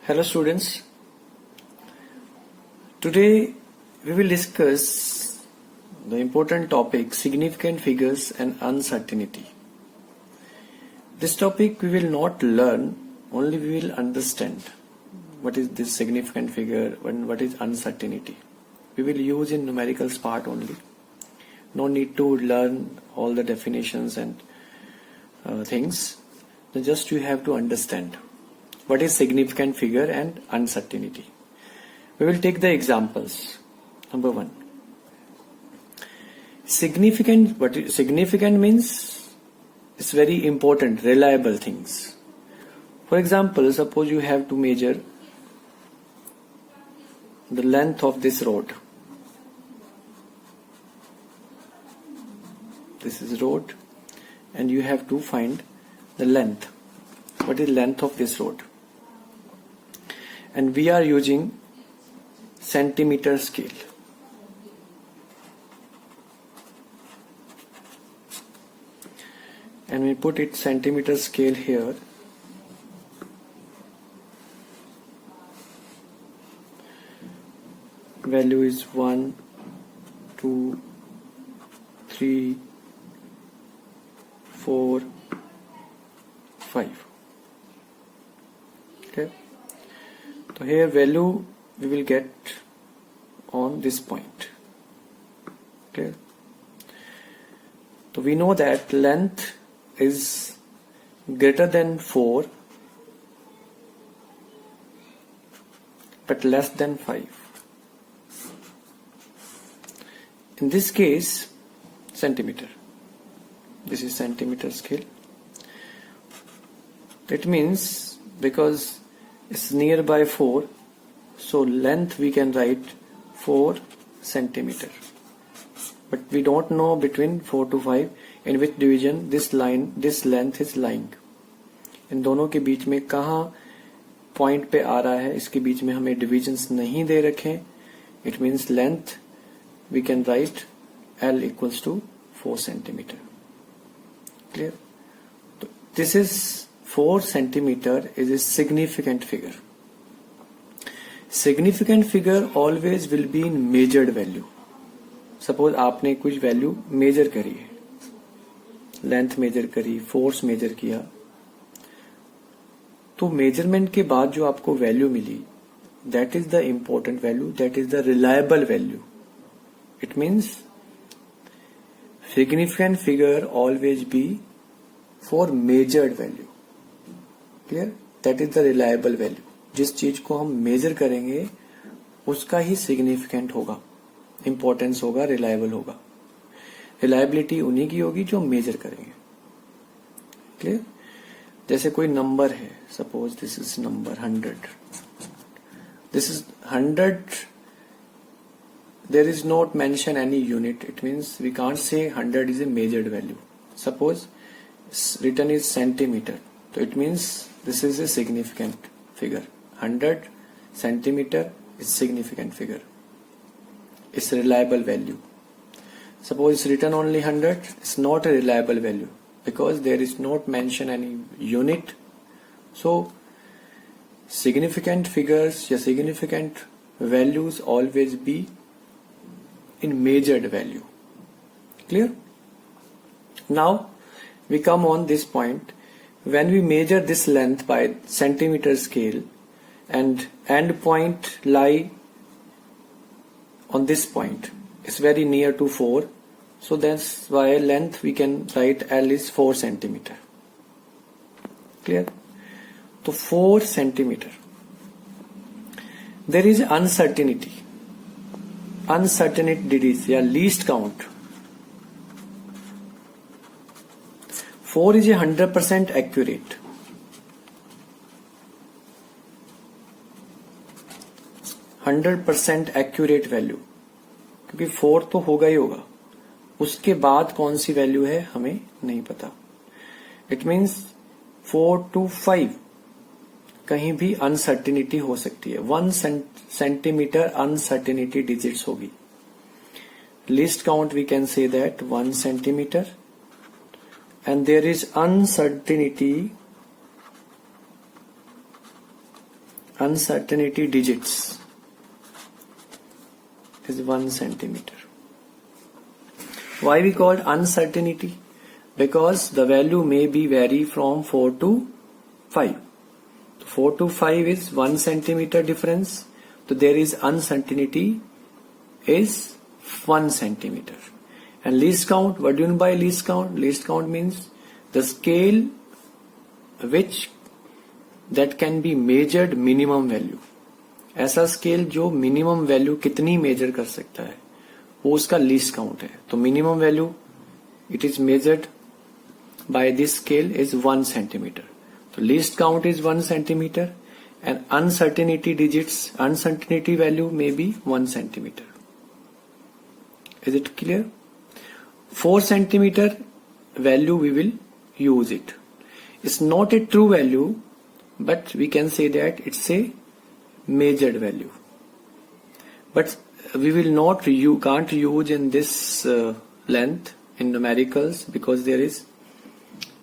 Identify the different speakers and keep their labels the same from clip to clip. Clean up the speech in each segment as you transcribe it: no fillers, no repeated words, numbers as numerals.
Speaker 1: Hello students, today we will discuss the important topic significant figures and uncertainty. This topic we will not learn, only we will understand what is this significant figure and what is uncertainty. We will use in numericals part only. No need to learn all the definitions and things. Just you have to understand what is significant figure and uncertainty. We will take the examples. Number one. Significant, what is significant means it's very important, reliable things. For example, suppose you have to measure the length of this road. This is road and you have to find the length. What is length of this road? And we are using centimeter scale. And we put it centimeter scale here. Value is 1, 2, 3, 4, 5. Okay. So here value we will get on this point. Okay. So we know that length is greater than 4 but less than 5. In this case, centimeter. This is centimeter scale. That means because it's nearby 4, so length we can write 4 centimeter. But we don't know between 4 to 5 in which division this length is lying. इन दोनों के बीच में कहाँ point पे आ रहा है, इसके बीच में हमें डिविजन्स नहीं दे रखे. It means length we can write L equals to 4 centimeter. Clear? So this is 4 centimeter is a significant figure. Significant figure always will be in measured value. Suppose आपने कुछ वैल्यू मेजर करी है, length measure करी, force measure किया, तो measurement के बाद जो आपको वैल्यू मिली, that is the important value, that is the reliable value. It means significant figure always be for measured value. Clear? That is the reliable value. जिस चीज को हम मेजर करेंगे उसका ही सिग्निफिकेंट होगा, इंपॉर्टेंस होगा, रिलायबल होगा. रिलायबिलिटी उन्हीं की होगी जो मेजर करेंगे. क्लियर? जैसे कोई नंबर है, suppose this is number 100. This is 100. There is not mention any unit. It means we can't say 100 is a measured value. Suppose written is centimeter. So it means this is a significant figure. 100 centimeter is significant figure. It's a reliable value. Suppose it's written only 100. It's not a reliable value because there is not mention any unit. So significant figures or significant values always be in measured value. Clear? Now we come on this point. When we measure this length by centimeter scale and end point lie on this point, it's very near to 4, so that's why length we can write L is 4 centimeter. Clear? So 4 centimeter. There is uncertainty. Uncertainty degrees या least count. 4 is a 100% accurate. 100% accurate value. क्योंकि 4 तो होगा ही होगा, उसके बाद कौन सी value है हमें नहीं पता. It means 4 to 5 कहीं भी अनसर्टिनिटी हो सकती है. 1 सेंटीमीटर अनसर्टिनिटी डिजिट्स होगी. Least count we can say that 1 centimetre and there is uncertainty uncertainty digits is 1 centimeter. Why we called uncertainty? Because the value may be vary from 4 to 5. 4 to 5 is 1 centimeter difference. So there is uncertainty is 1 centimeter. And least count, what do you mean by least count? Least count means the scale which that can be measured minimum value. ऐसा scale जो minimum value कितनी measure कर सकता है वो उसका least count है. तो minimum value it is measured by this scale is 1 centimetre. तो least count is 1 centimetre and uncertainty digits uncertainty value may be 1 centimetre. Is it clear? 4 centimetre value we will use it. It's not a true value, but we can say that it's a measured value. But we will not can't use in this length in numericals because there is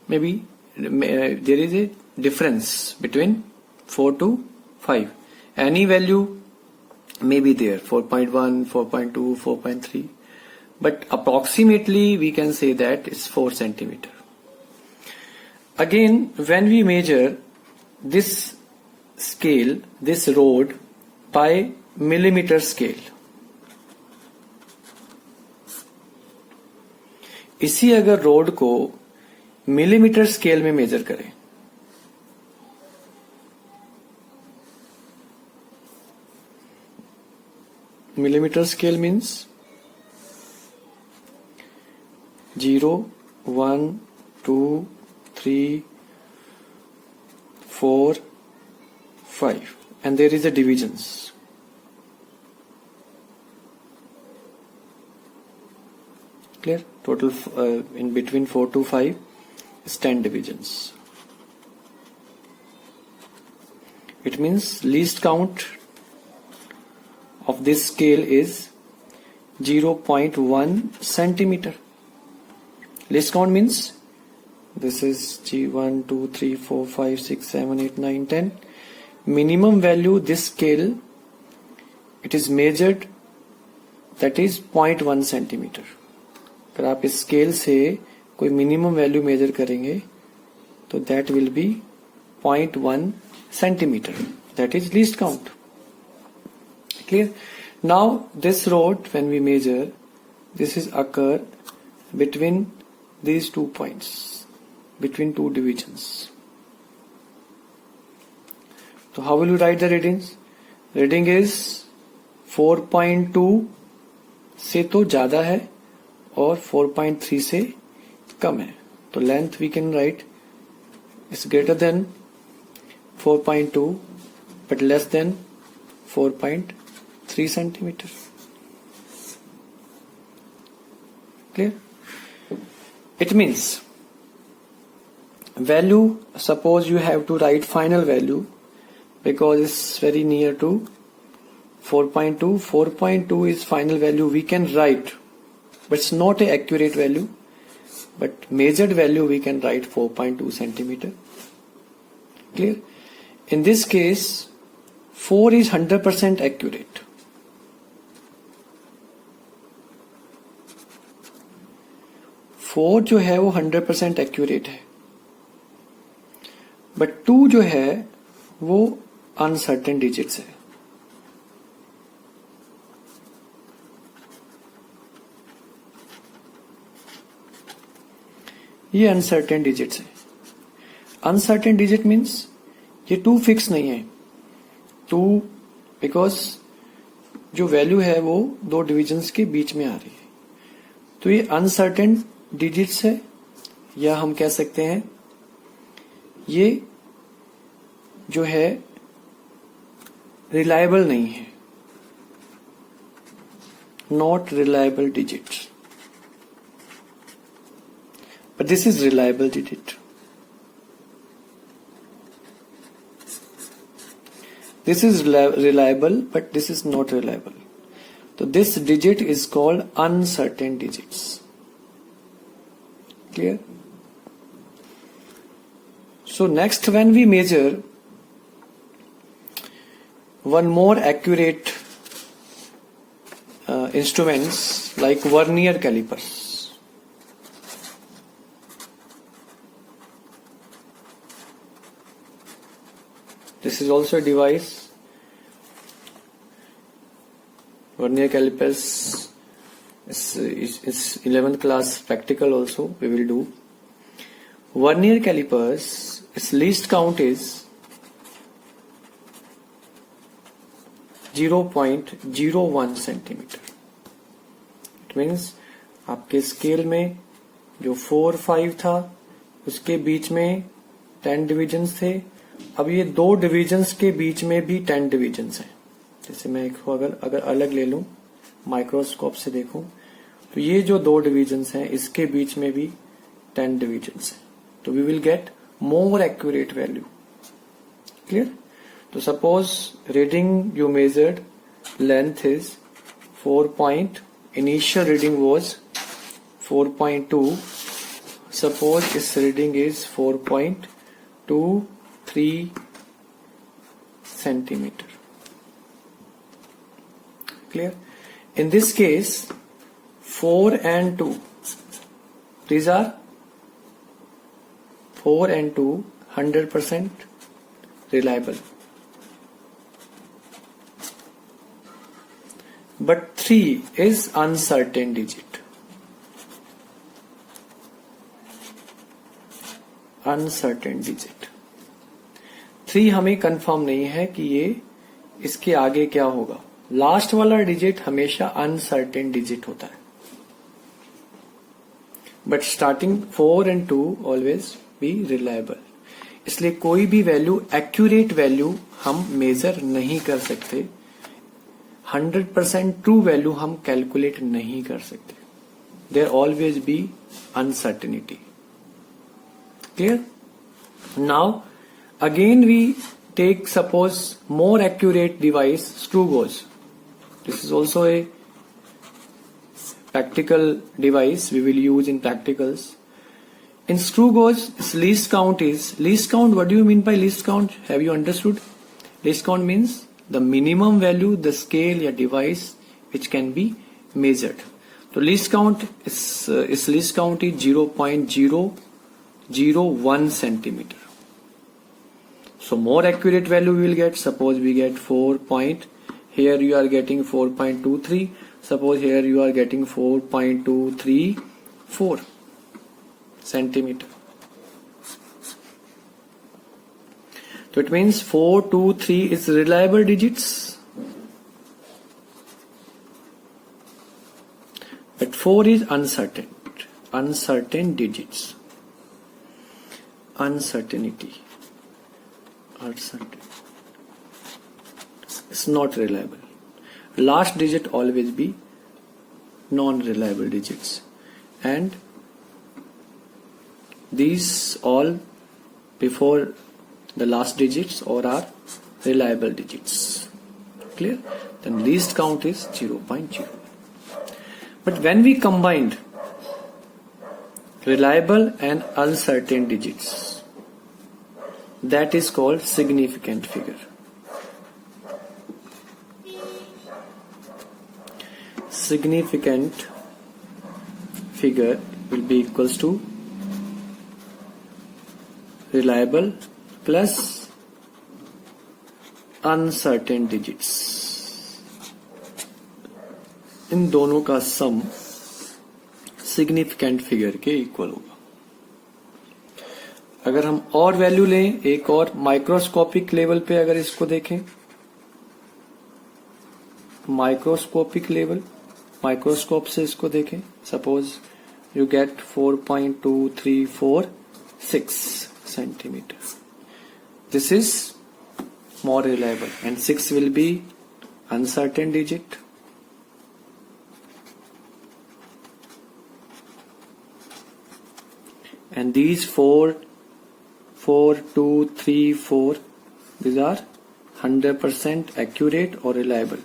Speaker 1: maybe there is a difference between 4 to 5. Any value may be there, 4.1, 4.2, 4.3, but approximately we can say that it's 4 centimeter. Again, when we measure this scale, this rod by millimeter scale, इसी अगर road को millimetre scale में major करें millimeter scale means 0, 1, 2, 3, 4, 5 and there is a divisions. Clear? Total in between 4 to 5 is 10 divisions. It means least count of this scale is 0.1 centimeter. Least count means this is G1, 2, 3, 4, 5, 6, 7, 8, 9, 10. Minimum value this scale it is measured that is 0.1 centimeter. अगर आप इस scale से कोई minimum value major करेंगे तो that will be 0.1 centimeter. That is least count. Clear? Now this rod when we measure, this is occur between these 2 points, between 2 divisions. So how will you write the readings? Reading is 4.2 से तो ज्यादा है और 4.3 से कम है. तो length we can write is greater than 4.2 but less than 4.3 centimeter. Clear? It means value, suppose you have to write final value because it's very near to 4.2. 4.2 is final value we can write, but it's not an accurate value, but measured value we can write 4.2 centimeter. Clear? In this case 4 is 100% accurate. Four जो है वो 100% accurate है but 2 जो है वो uncertain digits है. ये uncertain digits है. अनसर्टेन डिजिट मीन्स ये 2 फिक्स नहीं है. 2 बिकॉज जो वैल्यू है वो 2 डिविजन्स के बीच में आ रही है. तो ये अनसर्टेन डिजिट्स है या हम कह सकते हैं ये जो है रिलायबल नहीं है. Not reliable digit but this is reliable digit. This is reliable but this is not reliable. तो this digit is called uncertain digits. Clear? So next when we measure one more accurate instruments like vernier calipers. This is also a device. Vernier calipers is 11th class practical also we will do. Vernier calipers, its least count is 0.01 centimetre. It means आपके scale में जो 4, 5 था उसके बीच में 10 divisions थे. अब ये 2 divisions के बीच में भी 10 डिविजन्स हैं. जैसे मैं इसको अगर अलग ले लूं, माइक्रोस्कोप से देखूं, तो ये जो 2 डिविजन्स हैं इसके बीच में भी 10 डिविजन्स हैं. तो we will get more accurate value. Clear? तो suppose reading you measured length is 4. Initial reading was 4.2. Suppose its reading is 4.23 centimeter. Clear? In this case, 4 and 2. These are 4 and 2 100% reliable. But 3 is uncertain digit. Uncertain digit. 3 हमें confirm नहीं है कि ये इसके आगे क्या होगा. लास्ट वाला डिजिट हमेशा अनसर्टेन डिजिट होता है. But starting 4 and 2 always be reliable. इसलिए कोई भी वैल्यू, एक्यूरेट वैल्यू हम मेजर नहीं कर सकते. 100% ट्रू वैल्यू हम कैलकुलेट नहीं कर सकते. There always be uncertainty. Clear? Now again we take suppose more accurate device, screw gauge. This is also a practical device we will use in practicals. In screw gauge, its least count is, least count, what do you mean by least count? Have you understood? Least count means the minimum value the scale या device which can be measured. So least count is least count is 0.001 centimeter. So more accurate value we will get. Suppose we get 4. Here you are getting 4.23. Suppose here you are getting 4.234 centimeter. So it means 4, 2, 3 is reliable digits. But 4 is uncertain. Uncertain digits. Uncertainty. Uncertain. It's not reliable. Last digit always be non-reliable digits, and these all before the last digits or are reliable digits. Clear? Then least count is 0.0. But when we combined reliable and uncertain digits, that is called significant figure. Significant figure will be equals to reliable plus uncertain digits. इन दोनों का सम significant figure के equal होगा. अगर हम और value लें, एक और माइक्रोस्कोपिक लेवल पे अगर इसको देखें, माइक्रोस्कोपिक लेवल, माइक्रोस्कोप से इसको देखें. Suppose you get 4.2346 centimetre. This is more reliable and 6 will be uncertain digit. And these 4, 2, 3, 4, these are 100% accurate or reliable.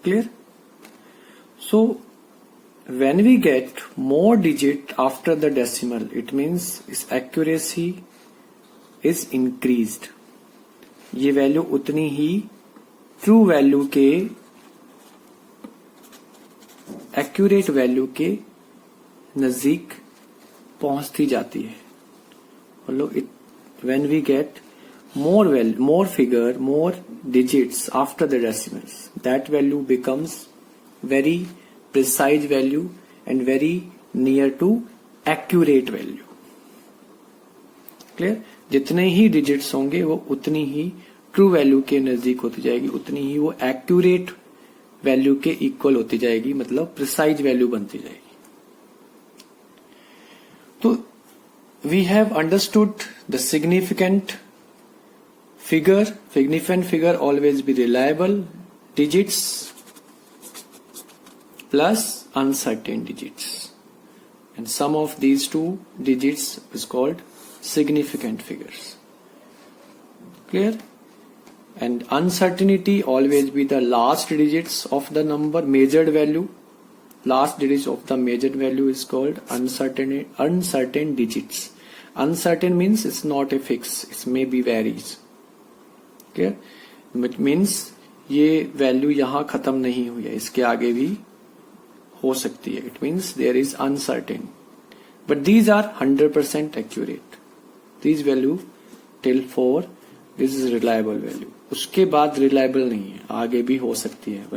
Speaker 1: Clear? So when we get more digit after the decimal, it means its accuracy is increased. ये value उतनी ही true value के accurate value के नजदीक पहुंचती जाती है. मतलब when we get more figure, more digits after the decimals, that value becomes very precise value and very near to accurate value. Clear? जितने ही digits होंगे वो उतनी ही ट्रू वैल्यू के नजदीक होती जाएगी, उतनी ही वो एक्यूरेट वैल्यू के इक्वल होती जाएगी, मतलब प्रिसाइज वैल्यू बनती जाएगी. तो we have understood the significant figure always be reliable digits plus uncertain digits, and sum of these two digits is called significant figures. Clear? And uncertainty always be the last digits of the number measured value. Last digits of the measured value is called uncertain digits. Uncertain means it's not a fix, it may be varies. Clear? It means ये value यहाँ खत्म नहीं हुई है, इसके आगे भी हो सकती है. It means there is uncertain, but these are 100% accurate. These value till 4, this is reliable value. उसके बाद reliable नहीं है, आगे भी हो सकती है.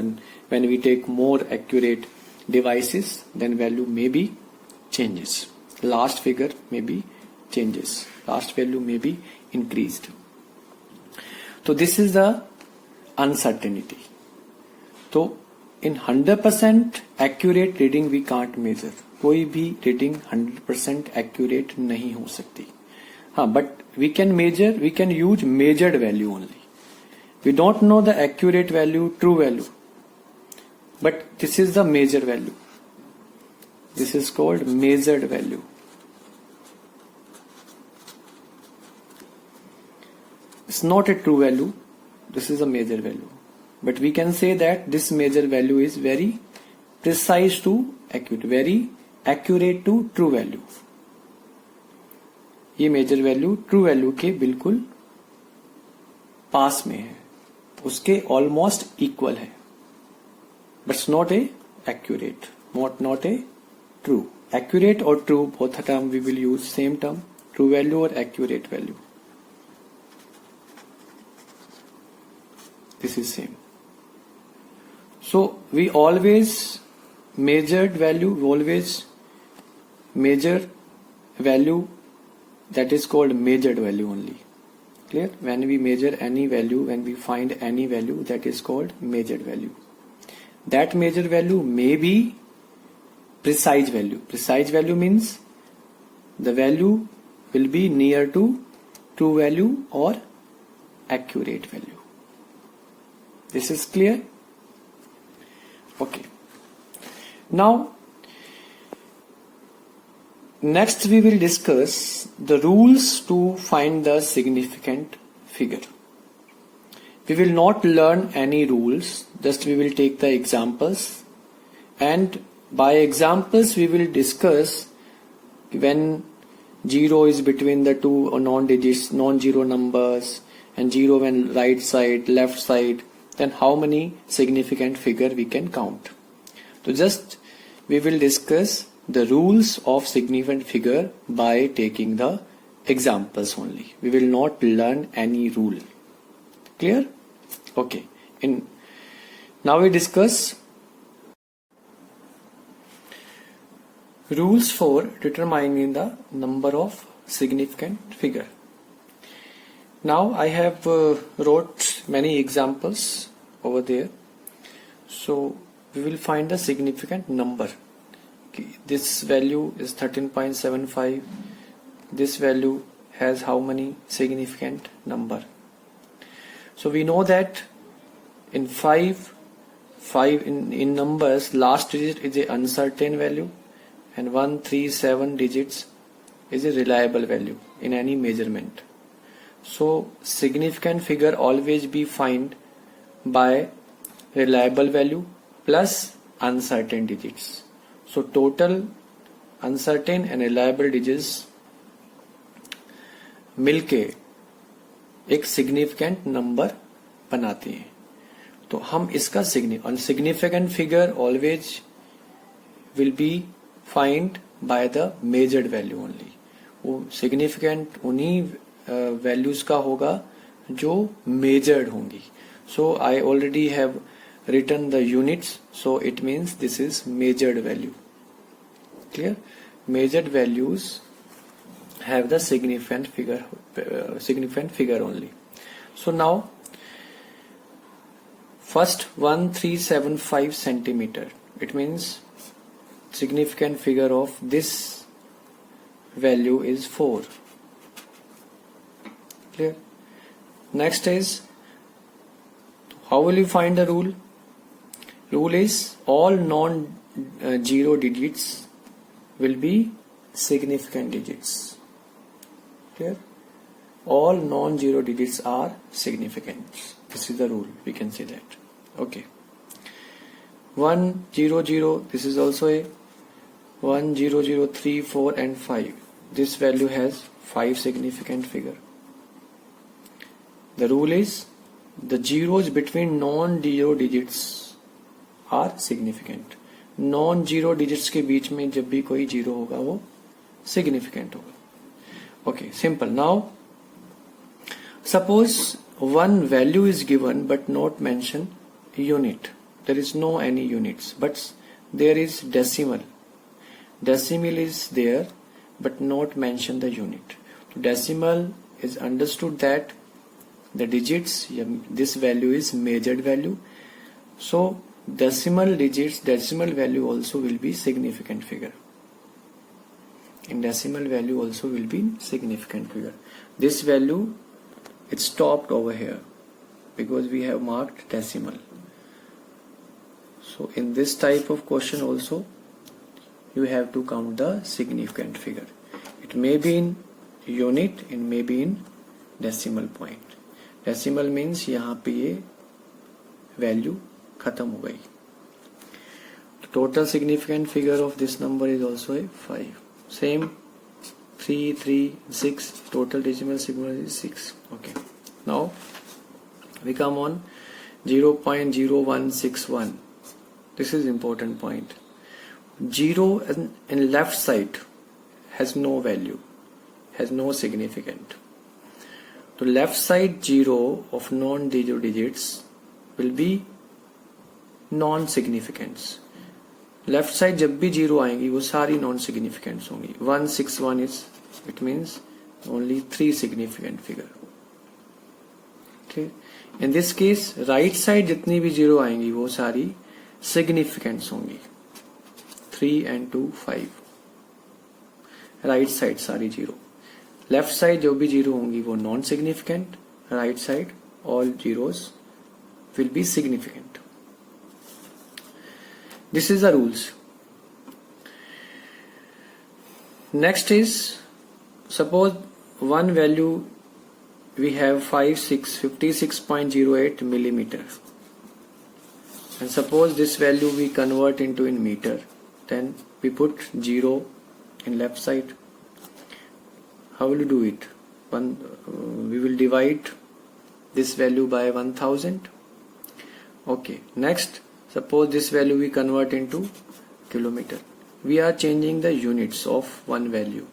Speaker 1: When we take more accurate devices, then value may be changes. Last figure may be changes. Last value may be increased. So this is the uncertainty. So in 100% accurate reading we can't measure. कोई भी reading 100% accurate नहीं हो सकती. हाँ, but we can use measured value only. We don't know the accurate value, true value, but this is the measured value. This is called measured value. It's not a true value, this is a measured value, but we can say that this measured value is very precise to accurate, very accurate to true value. ये measure value true value के बिल्कुल पास में है, उसके almost equal है, but not a accurate, not a true. Accurate और true both term we will use same term, true value और accurate value. This is same. So we always measured value, we always measure value that is called measured value only. Clear? When we measure any value, when we find any value, that is called measured value. That measured value may be precise value. Precise value means the value will be near to true value or accurate value. This is clear? Okay. Now, next we will discuss the rules to find the significant figure. We will not learn any rules, just we will take the examples, and by examples we will discuss when 0 is between the two non-digits, non-zero numbers, and 0 when right side, left side, then how many significant figure we can count. So just we will discuss the rules of significant figure by taking the examples only. We will not learn any rule. Clear? Okay. Now we discuss rules for determining the number of significant figure. Now I have wrote many examples over there. So we will find the significant number. This value is 13.75. This value has how many significant number? So we know that in five in numbers, last digit is a uncertain value, and 1, 3, 7 digits is a reliable value in any measurement. So significant figure always be find by reliable value plus uncertain digits. So total uncertain and reliable digits मिलके एक significant number बनाती हैं. तो हम इसका significant figure always will be find by the measured value only. वो significant उन्हीं values का होगा जो मेजर्ड होंगी. So I already have written the units, so it means this is measured value. Clear? Measured values have the significant figure only. So now first 1375 centimeter, it means significant figure of this value is 4. Clear? Next is, how will you find the rule? Rule is all non-zero digits will be significant digits. Clear? All non-zero digits are significant. This is the rule. We can say that. Okay. 1 0 0. This is also a 1 0 0 3 4 and 5. This value has 5 significant figure. The rule is the zeros between non-zero digits are significant. Non zero digits के बीच में जब भी कोई zero होगा वो significant होगा. Okay, simple. Now suppose one value is given but not mention unit. There is no any units but there is decimal. Decimal is there but not mention the unit. Decimal is understood that the digits, this value is measured value. So decimal digits, decimal value also will be significant figure. In decimal value also will be significant figure. This value it stopped over here because we have marked decimal. So in this type of question also you have to count the significant figure. It may be in unit, it may be in decimal point. Decimal means यहाँ पे ये value खत्म हो गई. Total significant figure of this number is also a 5. Same 3 3 6. Total decimal significance is 6. Okay, now we come on 0.0161. This is important point. 0 in left side has no value, has no significant. तो left side 0 of non-zero digits will be non significants. Left side जब भी zero आएंगी वो सारी non सिग्निफिकेंट्स होंगी. 161 is, it means only 3 significant figure. In this case right side जितनी भी zero आएंगी वो सारी सिग्निफिकेंट्स होंगी. 3 and 2 5. राइट साइड सारी जीरो. लेफ्ट साइड जो भी जीरो होंगी वो non significant. Right side all zeros will be significant. This is the rules. Next is, suppose one value we have 56.08 millimeter, and suppose this value we convert into in meter. Then we put 0 in left side. How will you do it? We will divide this value by 1000. Okay. Next, suppose this value we convert into kilometer. We are changing the units of one value.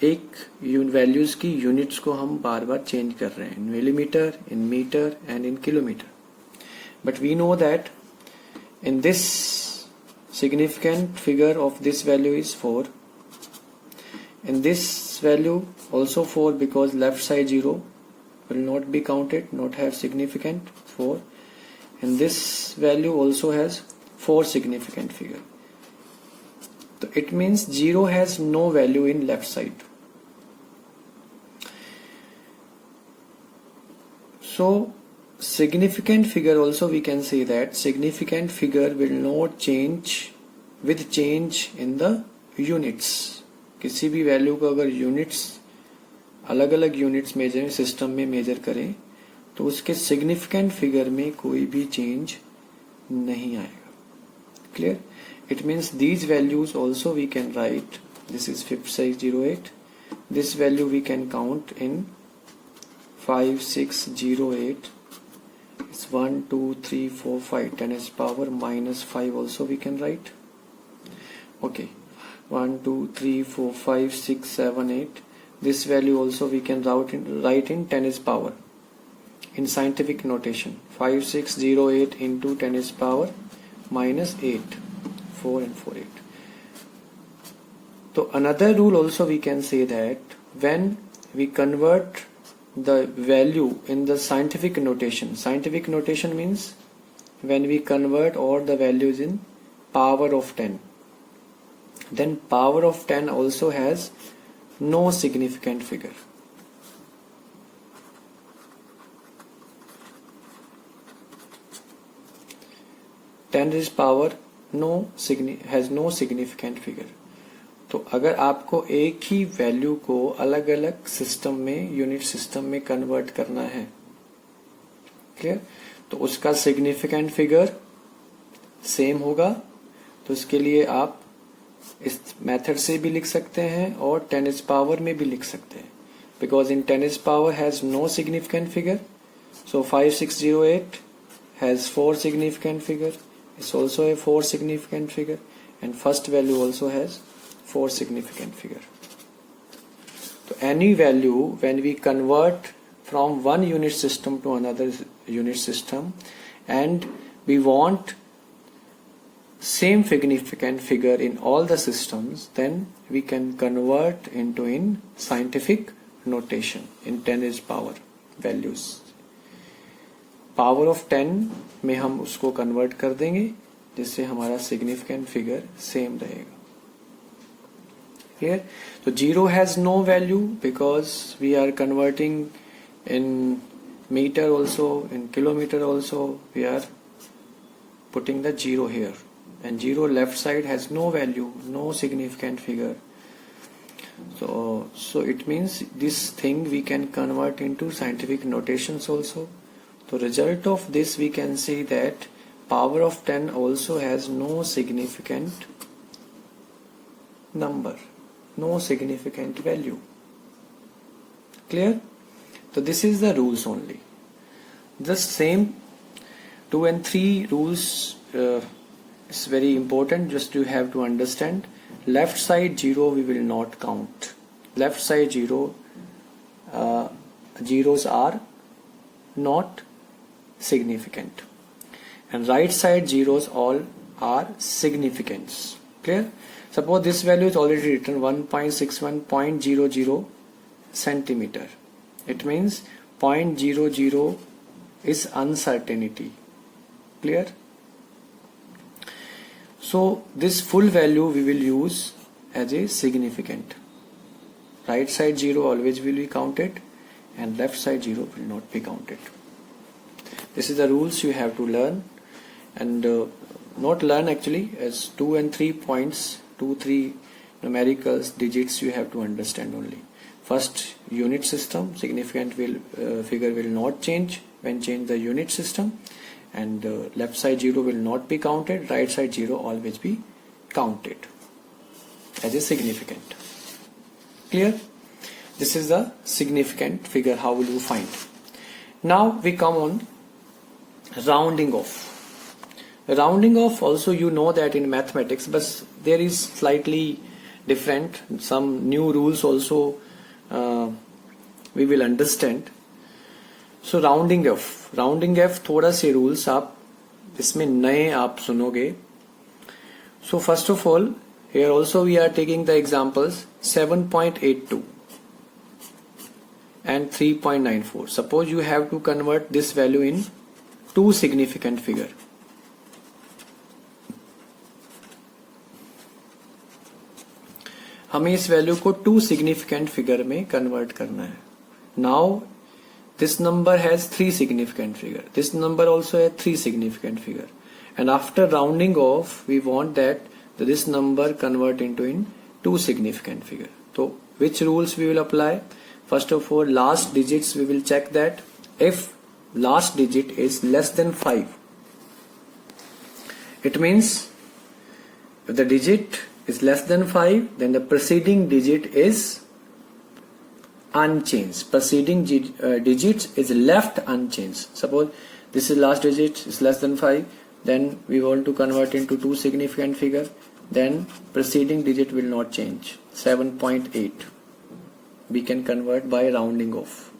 Speaker 1: एक values की units को हम बार बार change कर रहे हैं. In millimetre, in metre and in kilometre. But we know that in this significant figure of this value is 4. In this value also 4 because left side 0 will not be counted, not have significant 4. And this value also has 4 significant figure. So it means 0 has no value in left side. So significant figure also we can say that significant figure will not change with change in the units. किसी भी value को अगर units अलग अलग units major system में major करें तो उसके सिग्निफिकेंट फिगर में कोई भी चेंज नहीं आएगा. Clear? it means these values also we can write. This is 5608. This value we can count in 5608. It's 1 2 3 4 5. 10 is power minus 5 also we can write. Okay, 1 2 3 4 5 6 7 8. This value also we can write in 10 is power in scientific notation. 5608 into 10 is power minus 8. 4 and 4 8. So another rule also we can say that when we convert the value in the scientific notation means when we convert all the values in power of 10, then power of 10 also has no significant figure. Ten is power has no significant figure. तो अगर आपको एक ही value को अलग अलग system में, unit system में convert करना है, क्लियर, तो उसका सिग्निफिकेंट फिगर सेम होगा. तो इसके लिए आप इस मेथड से भी लिख सकते हैं और 10 इज पावर में भी लिख सकते हैं. Because in 10 is power has no significant figure, so 5608 has 4 significant figure. It's also a 4 significant figure, and first value also has 4 significant figure. So any value when we convert from one unit system to another unit system and we want same significant figure in all the systems, then we can convert into in scientific notation in 10 is power values. Power of 10 में हम उसको convert कर देंगे जिससे हमारा significant figure same रहेगा. Clear. तो 0 has no value because we are converting in metre also, in kilometre also we are putting the 0 here, and 0 left side has no value, no significant figure. So it means this thing we can convert into scientific notations also. The result of this we can see that power of 10 also has no significant number, no significant value. Clear? So this is the rules only. The same 2 and 3 rules is very important. Just you have to understand. Left side 0 we will not count. Left side 0 zeros are not significant, and right side zeros all are significant. Clear? Suppose this value is already written 1.61.00 centimeter. It means 0.00 is uncertainty. Clear? So this full value we will use as a significant. Right side 0 always will be counted and left side 0 will not be counted. This is the rules you have to learn, and not learn actually, as 2 and 3 points, 2 3 numericals digits you have to understand only. First unit system, significant figure will not change when change the unit system, and left side 0 will not be counted, right side 0 always be counted as a significant. Clear? This is the significant figure. How will you find? Now we come on rounding off. Rounding off also you know that in mathematics, but there is slightly different, some new rules also we will understand. So rounding off थोड़ा से rules आप इसमें नए आप सुनोगे. So first of all, here also we are taking the examples 7.82 and 3.94. Suppose you have to convert this value in 2 significant figure. हमें इस value को 2 significant figure में कन्वर्ट करना है. Now this number has 3 significant figure. This number also has 3 significant figure. And after rounding off, we want that this number convert into in 2 significant figure. So which rules we will apply? First of all, last digits we will check that if last digit is less than 5, it means if the digit is less than 5, then the preceding digit is unchanged. Preceding digits is left unchanged. Suppose this is last digit is less than 5, then we want to convert into two significant figure, then preceding digit will not change. 7.8 we can convert by rounding off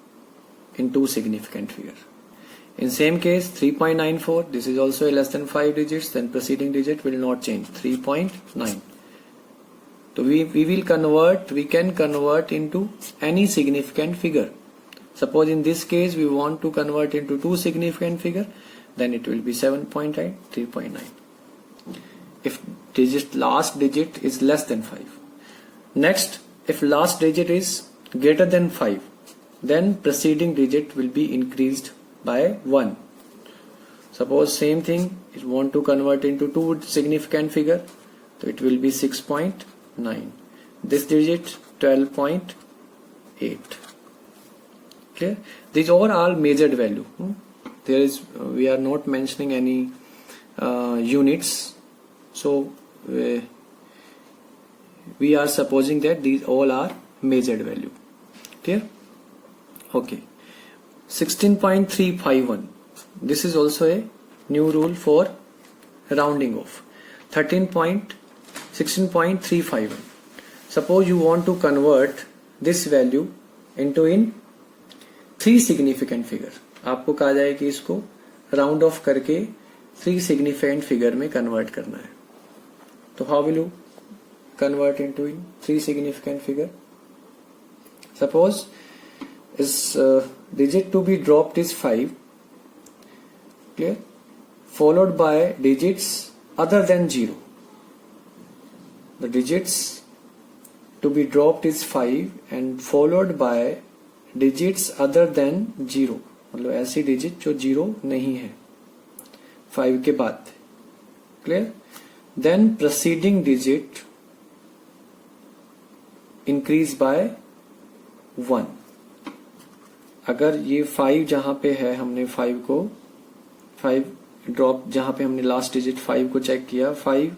Speaker 1: in two significant figure. In same case 3.94, this is also a less than 5 digits, then preceding digit will not change. 3.9. So we can convert into any significant figure. Suppose in this case we want to convert into two significant figure, then it will be 7.8, 3.9. If last digit is less than 5. Next, if last digit is greater than 5, then preceding digit will be increased by 1. Suppose same thing, if you want to convert into two significant figure, so it will be 6.9. This digit 12.8. Okay, these are all measured value. There is we are not mentioning any units, so we are supposing that these all are measured value. Clear? Okay. 16.351. This is also a new rule for rounding off. 16.351. Suppose you want to convert this value into in three significant figure. आपको कहा जाए कि इसको round of करके three significant figure में convert करना है. तो how will you convert into in three significant figure? Suppose इस digit to be dropped is 5, clear, followed by digits other than 0. The digits to be dropped is 5 and followed by digits other than 0. मतलब ऐसी digit जो 0 नहीं है 5 के बाद. Clear? Then preceding digit increase by 1. अगर ये 5 जहां पे है, हमने 5 ड्रॉप जहां पे हमने लास्ट डिजिट 5 को चेक किया, 5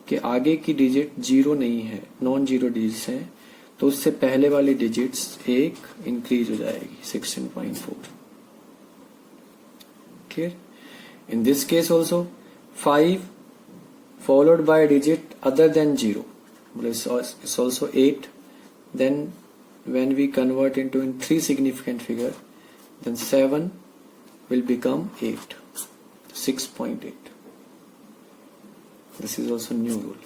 Speaker 1: के आगे की डिजिट 0 नहीं है, नॉन जीरो डिजिट्स हैं, तो उससे पहले वाली डिजिट्स एक इंक्रीज हो जाएगी 16.4. Clear? In this case also 5 followed by digit other than 0, it's also 8. Then when we convert into in three significant figure, then 7 will become 8, 6.8. This is also new rule.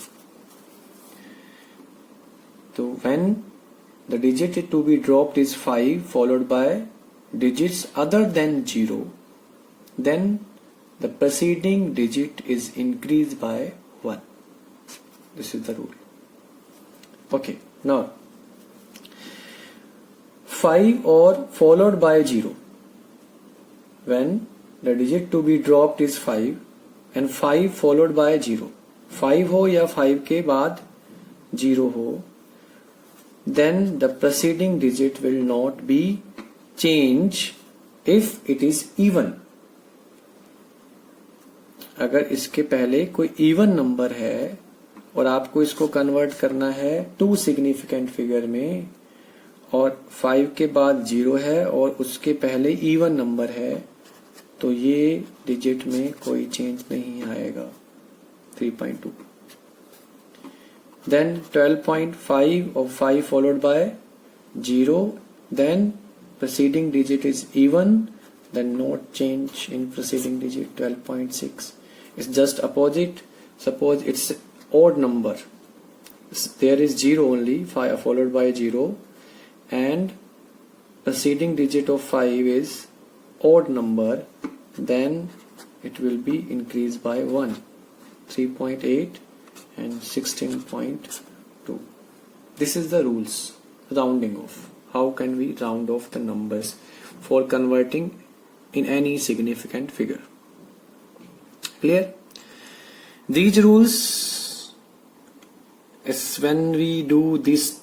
Speaker 1: So when the digit to be dropped is 5 followed by digits other than 0, then the preceding digit is increased by 1. This is the rule. Okay, now 5 or followed by 0. When the digit to be dropped is 5 and 5 followed by 0, 5 हो या 5 के बाद 0 हो, then the preceding digit will not be changed if it is even. अगर इसके पहले कोई even number है और आपको इसको कन्वर्ट करना है टू सिग्निफिकेंट फिगर में, और 5 के बाद 0 है और उसके पहले इवन नंबर है, तो ये डिजिट में कोई चेंज नहीं आएगा. 3.2. देन 12.5 और 5 followed by 0, then preceding digit is even, then not change in preceding digit. 12.6 is just opposite. Suppose it's odd number, there is 0 only, 5 followed by 0, and preceding digit of 5 is odd number, then it will be increased by 1. 3.8 and 16.2. This is the rules rounding off. How can we round off the numbers for converting in any significant figure? Clear? These rules is when we do this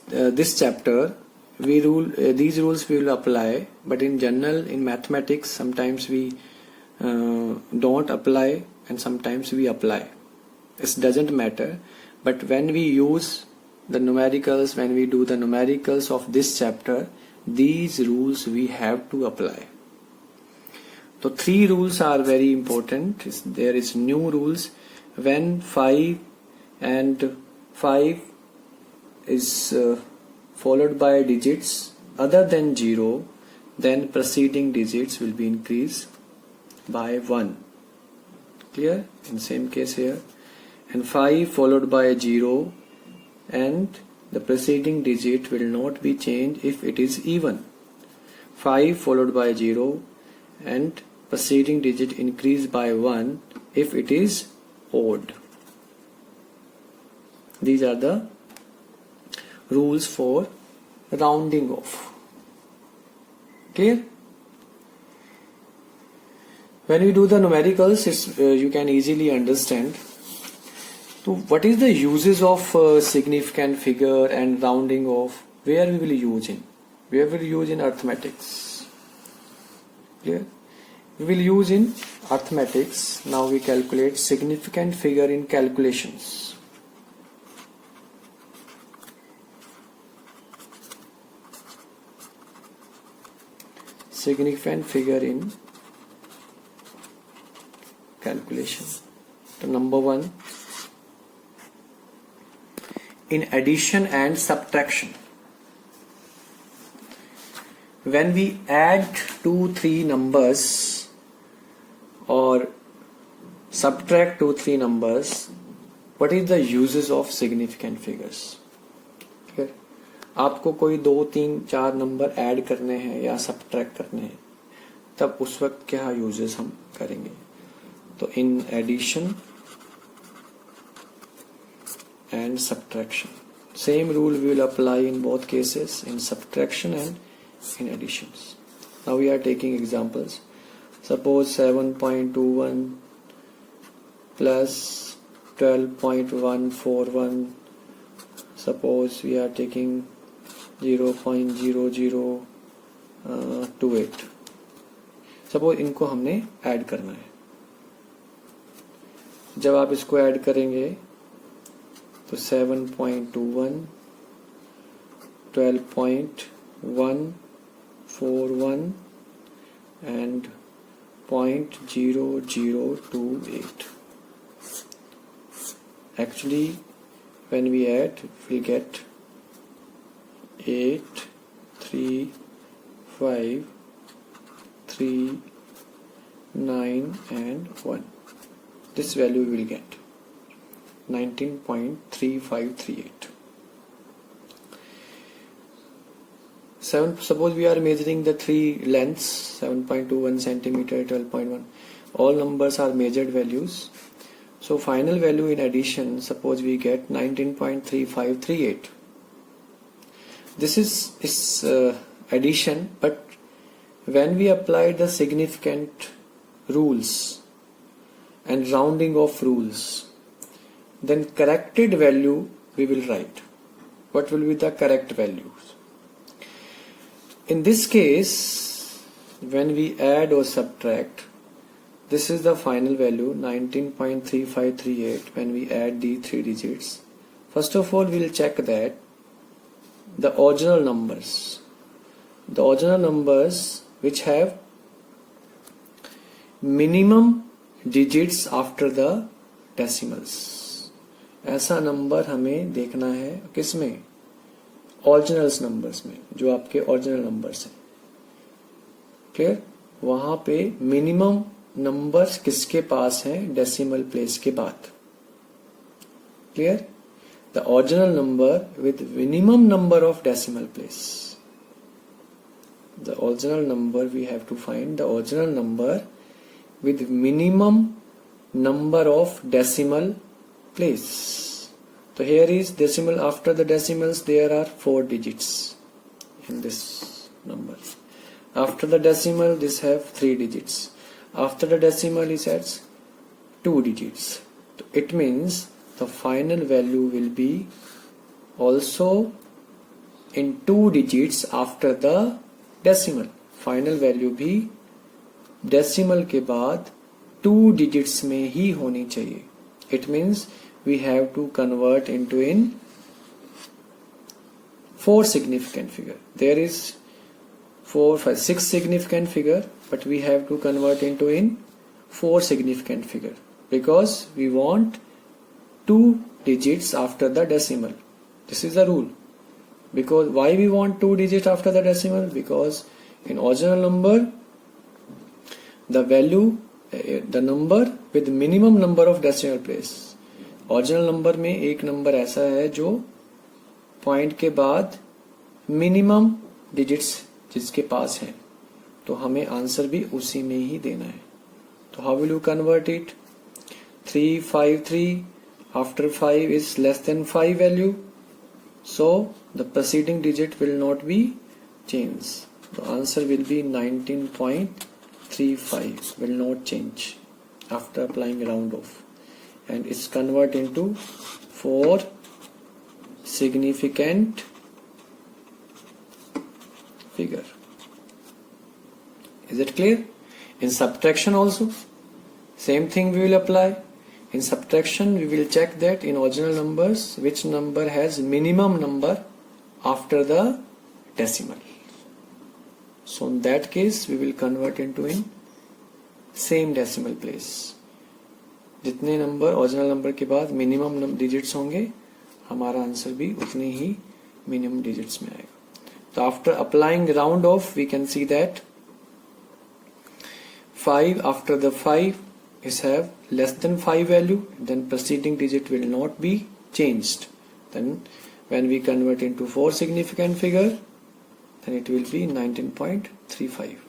Speaker 1: chapter, these rules we will apply, but in general in mathematics sometimes we don't apply and sometimes we apply. It doesn't matter, but when we use the numericals, when we do the numericals of this chapter, these rules we have to apply. So 3 rules are very important. There is new rules. When 5 and 5 is followed by digits other than 0, then preceding digits will be increased by 1. Clear? In same case here. And 5 followed by 0, and the preceding digit will not be changed if it is even. 5 followed by 0 and preceding digit increased by 1 if it is odd. These are the rules for rounding off. Clear? When we do the numericals, you can easily understand. So what is the uses of significant figure and rounding off? Where we will use in? Where we will use in arithmetics? Clear? We will use in arithmetics. Now we calculate significant figure in calculations. Significant figure in calculation. So number 1, in addition and subtraction. When we add 2, 3 numbers or subtract 2, 3 numbers, what is the uses of significant figures? Okay. आपको कोई 2, 3, 4 number add करने हैं या subtract करने हैं, तब उस वक्त क्या यूजेस हम करेंगे? तो in addition and subtraction, same rule we will apply in both cases, in subtraction and in additions. Now we are taking examples. Suppose 7.21 plus 12.141. Suppose we are taking 0.0028. Suppose इनको हमने ऐड करना है. जब आप इसको ऐड करेंगे तो 7.21, 12.141 and 0.0028. Actually, when we add, we get 8, 3, 5, 3, 9 and 1. This value we will get 19.3538. Suppose we are measuring the 3 lengths, 7.21 centimeter, 12.1. All numbers are measured values. So final value in addition, suppose we get 19.3538. This is addition, but when we apply the significant rules and rounding off rules, then corrected value we will write. What will be the correct values? In this case, when we add or subtract, this is the final value 19.3538. when we add the 3 digits. First of all, we will check that the original numbers which have minimum digits after the decimals. ऐसा number हमें देखना है किसमें? Originals numbers में, जो आपके original numbers हैं. Clear? वहां पे मिनिमम नंबर्स किसके पास हैं डेसिमल प्लेस के बाद. Clear? The original number with minimum number of decimal place. The original number we have to find the original number with minimum number of decimal place. So here is decimal. After the decimals there are 4 digits in this number. After the decimal this have 3 digits. After the decimal it has 2 digits. It means the final value will be also in 2 digits after the decimal. Final value भी decimal के बाद 2 digits में ही होनी चाहिए. It means we have to convert into in 4 significant figure. There is 4, 5, 6 significant figure, but we have to convert into in 4 significant figure because we want 2 digits after the decimal. This is the rule. Because why we want 2 digits after the decimal? Because in original number the value, the number with minimum number of decimal place. Original number में एक number ऐसा है जो point के बाद minimum digits जिसके पास है, तो हमें आंसर भी उसी में ही देना है. तो how will you convert it? 353 after 5 is less than 5 value, so the preceding digit will not be changed. The answer will be 19.35, will not change after applying round off, and it's convert into 4 significant figure. Is it clear? In subtraction also same thing we will apply. In subtraction we will check that in original numbers which number has minimum number after the decimal. So in that case we will convert into in same decimal place. जितने number original number के बाद minimum digits होंगे हमारा answer भी उतने ही minimum digits में आएगा. तो after applying round off we can see that 5 after the 5 is have less than 5 value, then preceding digit will not be changed. Then when we convert into 4 significant figure, then it will be 19.35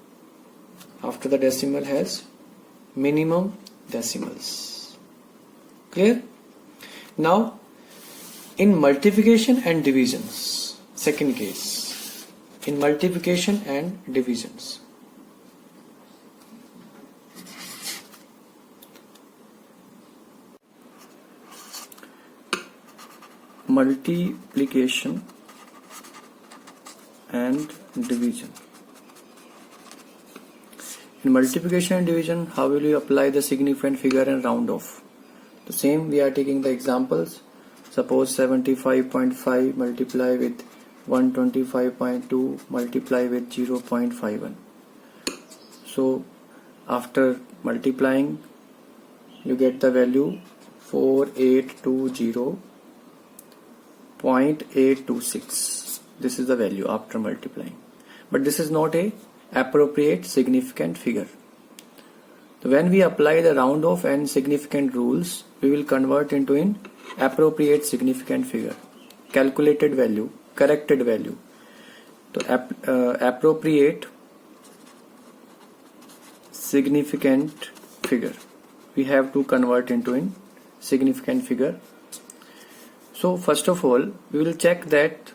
Speaker 1: after the decimal has minimum decimals. Clear? Now in multiplication and divisions, second case, in multiplication and divisions, multiplication and division. In multiplication and division, how will you apply the significant figure and round off? The same, we are taking the examples. Suppose 75.5 multiply with 125.2 multiply with 0.51. So after multiplying you get the value 4820.826. This is the value after multiplying, but this is not a appropriate significant figure. So when we apply the round off and significant rules, we will convert into an appropriate significant figure, calculated value, corrected value. So appropriate significant figure we have to convert into an significant figure. So first of all we will check that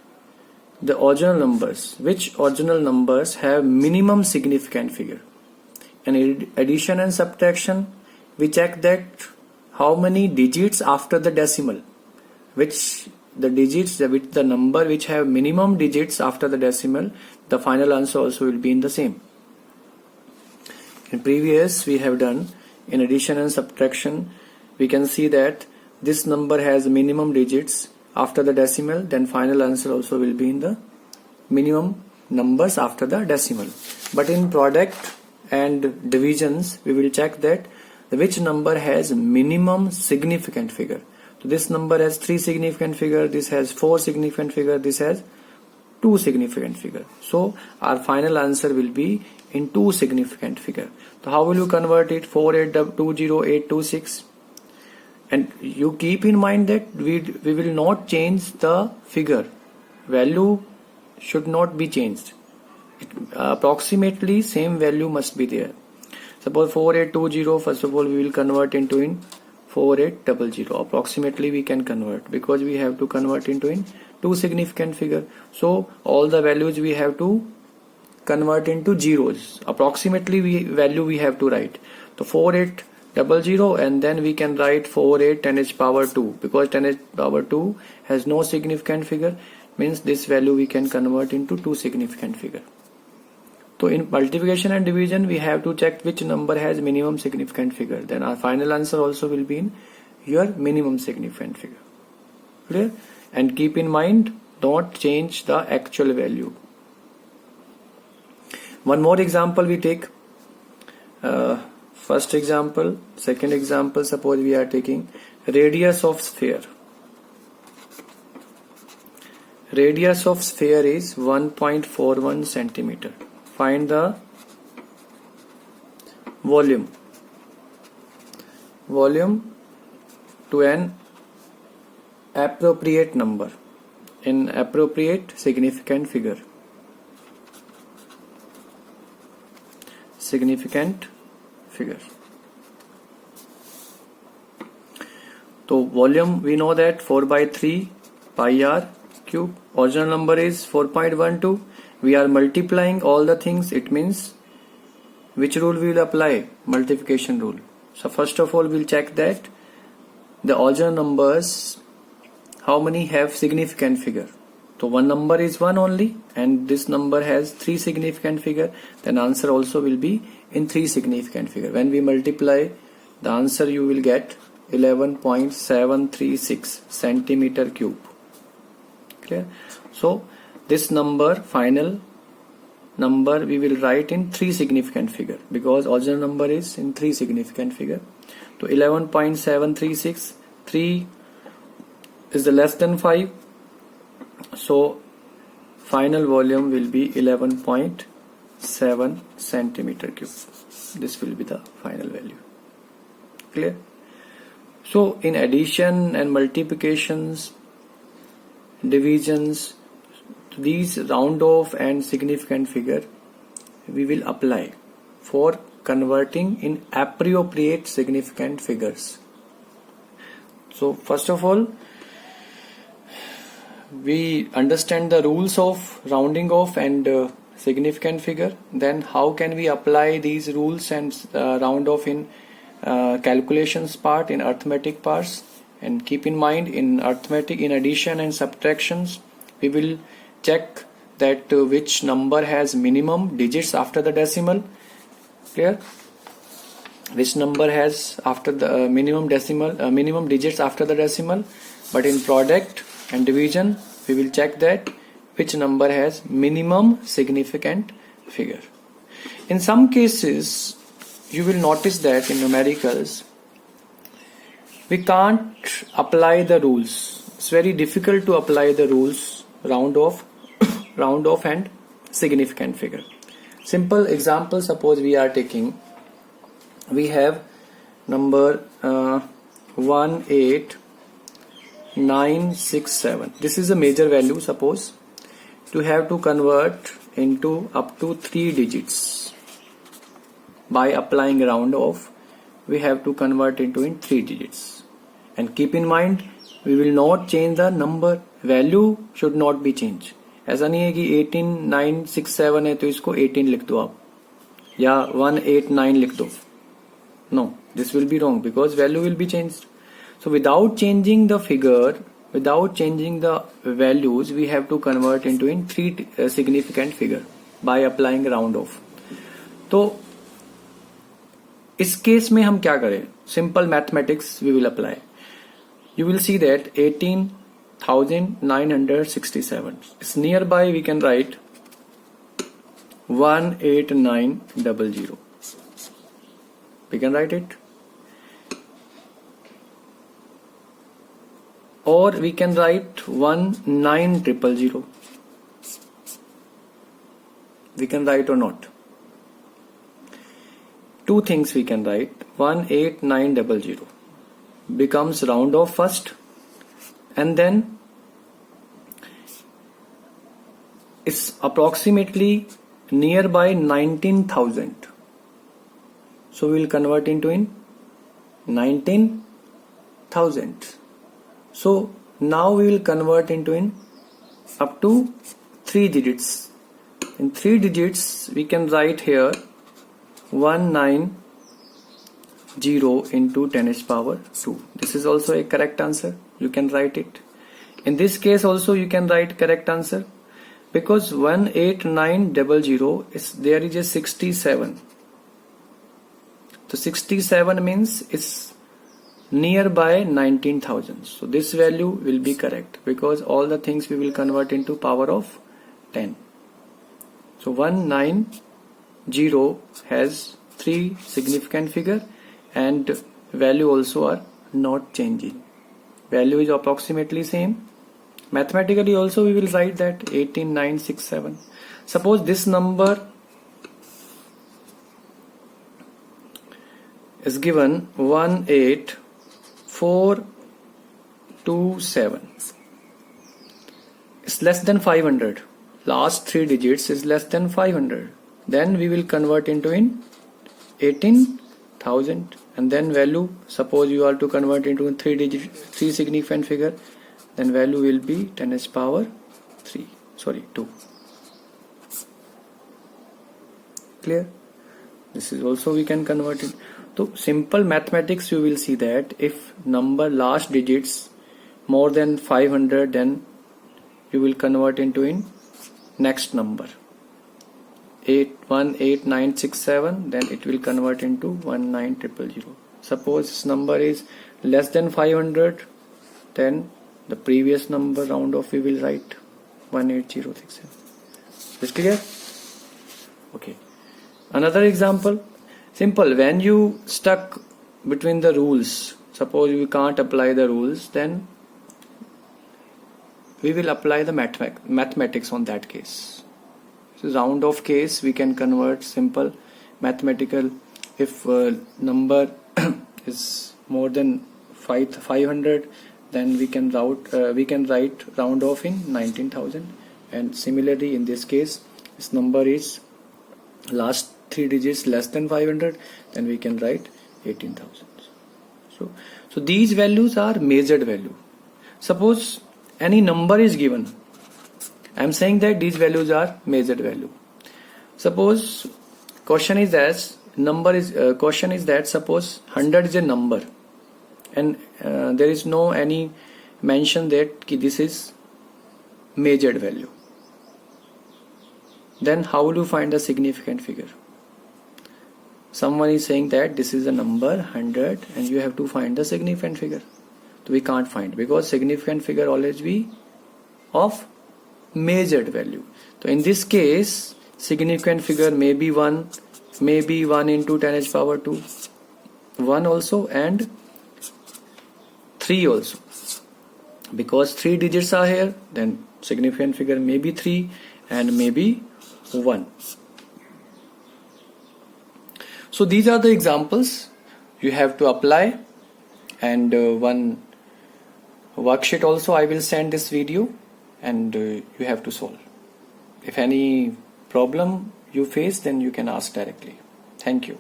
Speaker 1: the original numbers, which original numbers have minimum significant figure. And in addition and subtraction we check that how many digits after the decimal, which the digits with the number which have minimum digits after the decimal, the final answer also will be in the same. In previous we have done in addition and subtraction, we can see that this number has minimum digits after the decimal, then final answer also will be in the minimum numbers after the decimal. But in product and divisions we will check that which number has minimum significant figure. So this number has 3 significant figure, this has 4 significant figure, this has 2 significant figure. So our final answer will be in 2 significant figure. So how will you convert it? 4820826. And you keep in mind that we will not change the figure. Value should not be changed. Approximately same value must be there. Suppose 4820, first of all we will convert into in 4800. Approximately we can convert because we have to convert into in 2 significant figure. So all the values we have to convert into zeros. Approximately value we have to write. So 4800, and then we can write 48 10h power 2 because 10h power 2 has no significant figure, means this value we can convert into 2 significant figure. So in multiplication and division we have to check which number has minimum significant figure, then our final answer also will be in your minimum significant figure. Clear? And keep in mind, don't change the actual value. One more example we take. First example, second example, suppose we are taking radius of sphere. Radius of sphere is 1.41 centimeter. Find the volume. Volume to an appropriate number, in appropriate significant figure. Significant figure. So volume, we know that 4 by 3 pi r cube. Original number is 4.12. We are multiplying all the things. It means which rule we will apply? Multiplication rule. So first of all, we'll check that the original numbers, how many have significant figure. So one number is 1 only, and this number has 3 significant figure. Then answer also will be in 3 significant figure. When we multiply, the answer you will get 11.736 centimeter cube. Clear? So this number, final number, we will write in 3 significant figure, because original number is in 3 significant figure. So 11.736, 3 is the less than 5. So final volume will be 11.7 centimeter cube. This will be the final value. Clear? So in addition and multiplications, divisions, these round off and significant figure we will apply for converting in appropriate significant figures. So first of all, we understand the rules of rounding off and significant figure. Then how can we apply these rules and round off in calculations part, in arithmetic parts. And keep in mind, in arithmetic, in addition and subtractions, we will check that which number has minimum digits after the decimal. Clear? Which number has after the minimum digits after the decimal. But in product and division, we will check that which number has minimum significant figure. In some cases, you will notice that in numericals, we can't apply the rules. It's very difficult to apply the rules round off and significant figure. Simple example, suppose we are taking, we have number 18967. This is a major value. Suppose to have to convert into up to 3 digits by applying round off, we have to convert into in 3 digits. And keep in mind, we will not change the number, value should not be changed. ऐसा नहीं है कि 18967 है तो इसको 18 लिख दो आप, या 189 लिख दो. No, this will be wrong because value will be changed. So without changing the figure, without changing the values, we have to convert into in 3 significant figure by applying round off. तो इस case में हम क्या करें? Simple mathematics we will apply. You will see that 18,967 is nearby. We can write 18900. We can write it, or we can write 19000. We can write or not. 2 things we can write. 18900 becomes round off first, and then it's approximately nearby 19,000. So we will convert into in 19,000. So now we will convert into in up to 3 digits. In 3 digits we can write here 190 into 10 raised power 2. This is also a correct answer. You can write it. In this case also you can write correct answer, because 18900 is, there is a 67. So 67 means it's nearby 19,000. So this value will be correct because all the things we will convert into power of 10. So 190 has 3 significant figure and value also are not changing. Value is approximately same. Mathematically also we will write that 18967. Suppose this number is given 18427. It's less than 500. Last 3 digits is less than 500. Then we will convert into 18,000, and then value, suppose you are to convert into 3 significant figure, then value will be 10 to the power 2. Clear? This is also we can convert it. So simple mathematics, you will see that if number last digits more than 500, then you will convert into next number 18967, then it will convert into 19000. Suppose this number is less than 500, then the previous number round off we will write 18067. Is clear? Okay. Another example, simple. When you stuck between the rules, suppose you can't apply the rules, then we will apply the mathematics on that case. So round off case we can convert simple mathematical. If number is more than 500, then we can write round off in 19,000. And similarly in this case, this number is last 3 digits less than 500, then we can write 18,000. So these values are measured value. Suppose any number is given, I am saying that these values are measured value. Suppose question is that suppose 100 is a number, and there is no any mention that this is measured value. Then how will you find the significant figure? Someone is saying that this is a number 100 and you have to find the significant figure. So we can't find, because significant figure always be of measured value. So in this case, significant figure may be 1, maybe 1 into 10 to the power 2, 1 also, and 3 also. Because 3 digits are here, then significant figure may be 3 and maybe 1. So these are the examples you have to apply, and one worksheet also I will send this video, and you have to solve. If any problem you face, then you can ask directly. Thank you.